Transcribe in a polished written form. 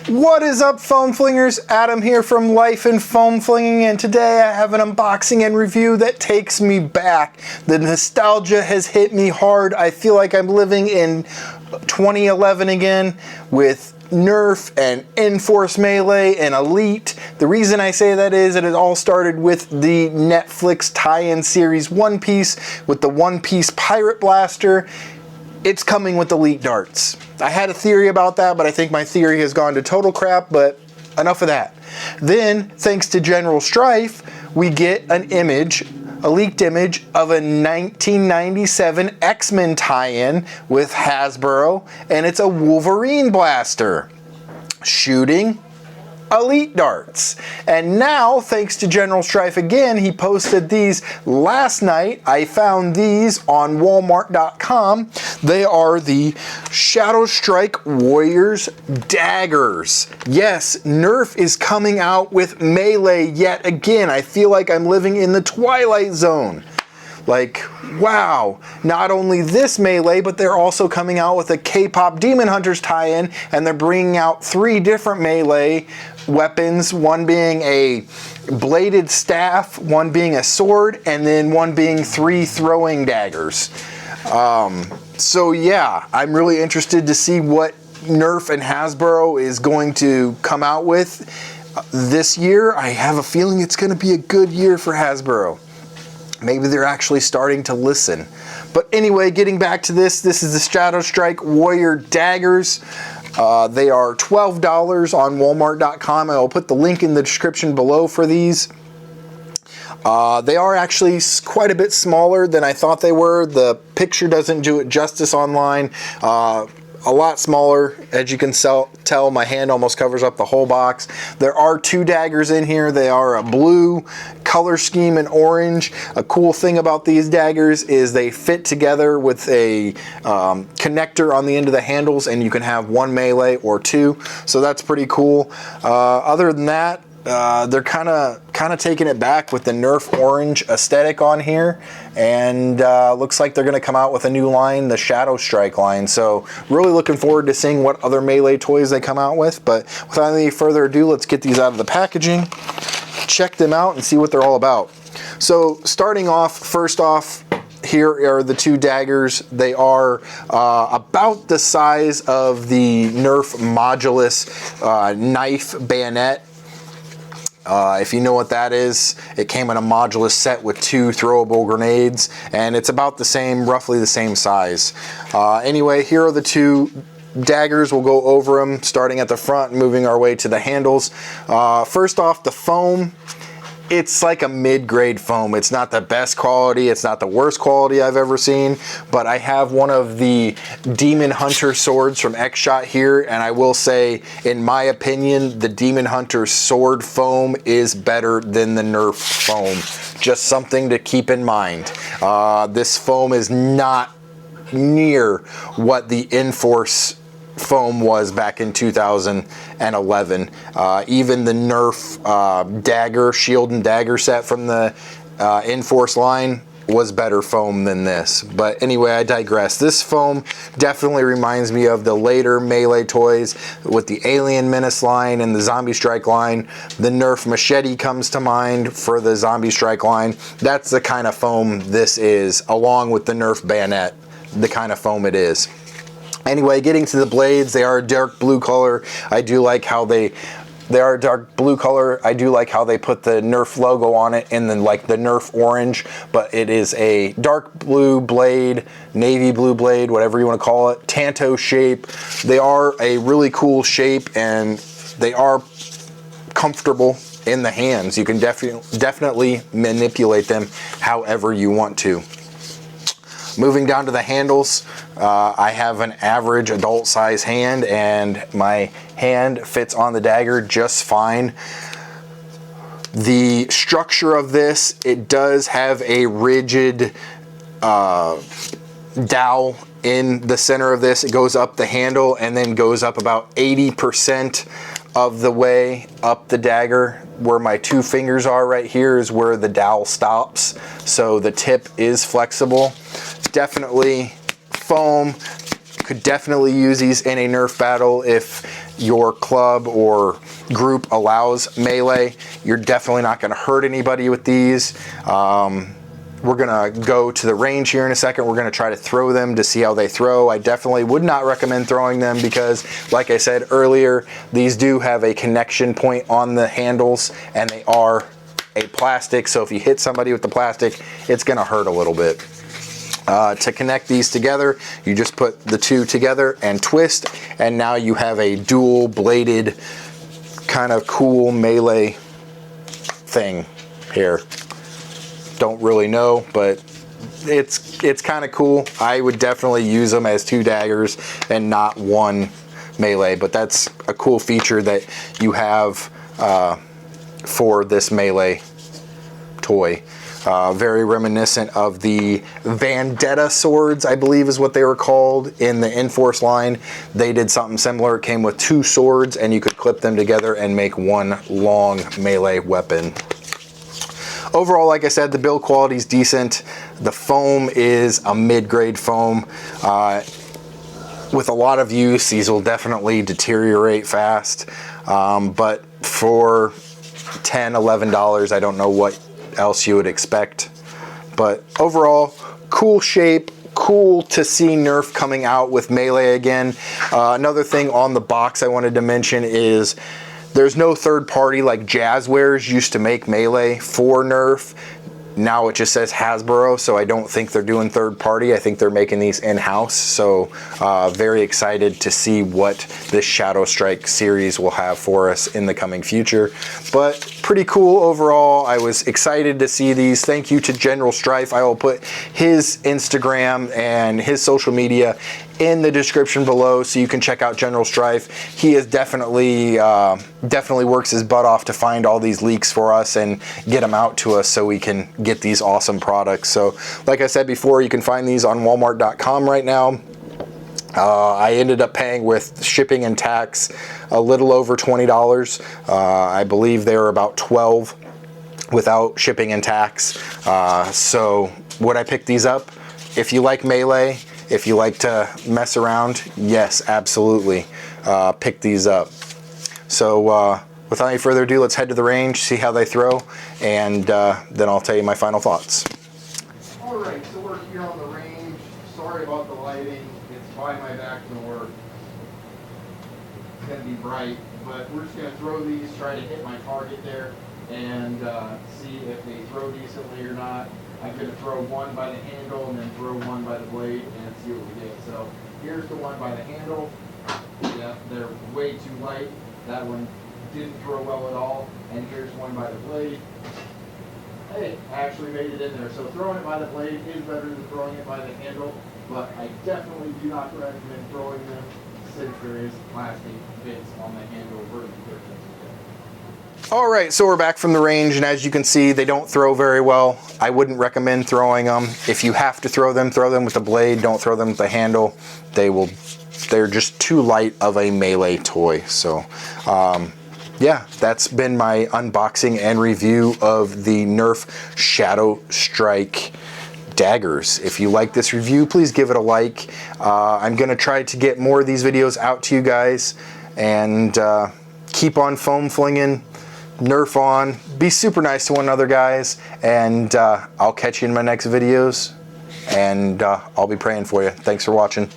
What is up, foam flingers? Adam here from Life in Foam Flinging, and today I have an unboxing and review that takes me back. The nostalgia has hit me hard. I feel like I'm living in 2011 again with Nerf and Enforce Melee and Elite. The reason I say that is that it all started with the Netflix tie-in series One Piece with the One Piece Pirate Blaster. It's coming with Elite darts. I had a theory about that, but I think my theory has gone to total crap, but enough of that. Then, thanks to Generalstryfe, we get an image, a leaked image of a 1997 X-Men tie-in with Hasbro, and it's a Wolverine blaster shooting Elite darts. And now, thanks to Generalstryfe again, he posted these last night. I found these on Walmart.com. They are the Shadowstrike Warrior Daggers. Yes, Nerf is coming out with Melee yet again. I feel like I'm living in the Twilight Zone. Like, wow, not only this Melee, but they're also coming out with a K-pop Demon Hunters tie-in, and they're bringing out 3 different Melee weapons, one being a bladed staff, one being a sword, and then one being 3 throwing daggers. So yeah, I'm really interested to see what Nerf and Hasbro is going to come out with this year. I have a feeling it's going to be a good year for Hasbro. Maybe they're actually starting to listen. But anyway, getting back to this is the Shadowstrike Warrior Daggers. They are $12 on Walmart.com. I will put the link in the description below for these. They are actually quite a bit smaller than I thought they were. The picture doesn't do it justice online. A lot smaller, as you can tell, my hand almost covers up the whole box. There are 2 daggers in here. They are a blue color scheme and orange. A cool thing about these daggers is they fit together with a connector on the end of the handles, and you can have 1 melee or 2, so that's pretty cool. Other than that, they're kind of taking it back with the Nerf orange aesthetic on here, and looks like they're going to come out with a new line, the Shadowstrike line. So really looking forward to seeing what other Melee toys they come out with. But without any further ado, let's get these out of the packaging, check them out, and see what they're all about. So starting off, first off, here are the 2 daggers. They are about the size of the Nerf Modulus knife bayonet. If you know what that is, it came in a Modulus set with 2 throwable grenades, and it's about the same, roughly the same size. Anyway, here are the 2 daggers. We'll go over them, starting at the front, moving our way to the handles. First off, the foam. It's like a mid-grade foam. It's not the best quality, it's not the worst quality I've ever seen, but I have one of the Demon Hunter swords from X-Shot here, and I will say, in my opinion, the Demon Hunter sword foam is better than the Nerf foam. Just something to keep in mind. This foam is not near what the Enforce foam was back in 2011. Even the Nerf dagger, shield and dagger set from the Enforce line was better foam than this. But anyway, I digress. This foam definitely reminds me of the later Melee toys with the Alien Menace line and the Zombie Strike line. The Nerf machete comes to mind for the Zombie Strike line. That's the kind of foam this is, along with the Nerf bayonet, the kind of foam it is. Anyway, getting to the blades, they are a dark blue color. I do like how they are a dark blue color. I do like how they put the Nerf logo on it and then like the Nerf orange, but it is a dark blue blade, navy blue blade, whatever you want to call it, Tanto shape. They are a really cool shape, and they are comfortable in the hands. You can definitely manipulate them however you want to. Moving down to the handles, I have an average adult size hand, and my hand fits on the dagger just fine. The structure of this, it does have a rigid dowel in the center of this. It goes up the handle and then goes up about 80% of the way up the dagger. Where my 2 fingers are right here is where the dowel stops, so the tip is flexible. Definitely foam. Could definitely use these in a Nerf battle if your club or group allows melee, you're definitely not going to hurt anybody with these. We're gonna go to the range here in a second. We're gonna try to throw them to see how they throw. I definitely would not recommend throwing them because, like I said earlier, these do have a connection point on the handles and they are a plastic. So if you hit somebody with the plastic, it's gonna hurt a little bit. To connect these together, you just put the two together and twist, and now you have a dual bladed kind of cool melee thing here. Don't really know, but it's kind of cool. I would definitely use them as 2 daggers and not 1 melee, but that's a cool feature that you have for this melee toy. Very reminiscent of the Vendetta swords, I believe is what they were called in the Enforce line. They did something similar. It came with 2 swords and you could clip them together and make 1 long melee weapon. Overall, like I said, the build quality is decent. The foam is a mid-grade foam. With a lot of use, these will definitely deteriorate fast. But for $10, $11, I don't know what else you would expect. But overall, cool shape. Cool to see Nerf coming out with Melee again. Another thing on the box I wanted to mention is there's no third party like Jazzwares used to make Melee for Nerf. Now it just says Hasbro, so I don't think they're doing third party. I think they're making these in-house. So very excited to see what this Shadowstrike series will have for us in the coming future. But pretty cool overall. I was excited to see these. Thank you to Generalstryfe. I will put his Instagram and his social media in the description below so you can check out Generalstryfe. He is definitely works his butt off to find all these leaks for us and get them out to us so we can get these awesome products. So like I said before, you can find these on walmart.com right now. I ended up paying with shipping and tax a little over $20. I believe they were about $12 without shipping and tax. So would I pick these up? If you like Melee, if you like to mess around, yes, absolutely. Pick these up. So without any further ado, let's head to the range, see how they throw, and then I'll tell you my final thoughts. All right, so we're here on the range. Sorry about the lighting. It's by my back door. It's going to be bright, but we're just going to throw these, try to hit my target there, and see if they throw decently or not. I'm going to throw one by the handle and then throw one by the blade and see what we get. So here's the one by the handle. Yeah, they're way too light. That one didn't throw well at all. And here's one by the blade. Hey, I actually made it in there. So throwing it by the blade is better than throwing it by the handle, but I definitely do not recommend throwing them since there is plastic bits on the handle where you put them. All right, so we're back from the range, and as you can see, they don't throw very well. I wouldn't recommend throwing them. If you have to throw them with the blade. Don't throw them with the handle. They're just too light of a melee toy. So yeah, that's been my unboxing and review of the Nerf Shadowstrike daggers. If you like this review, please give it a like. I'm gonna try to get more of these videos out to you guys, and keep on foam flinging, Nerf on, be super nice to one another, guys, and I'll catch you in my next videos, and I'll be praying for you. Thanks for watching.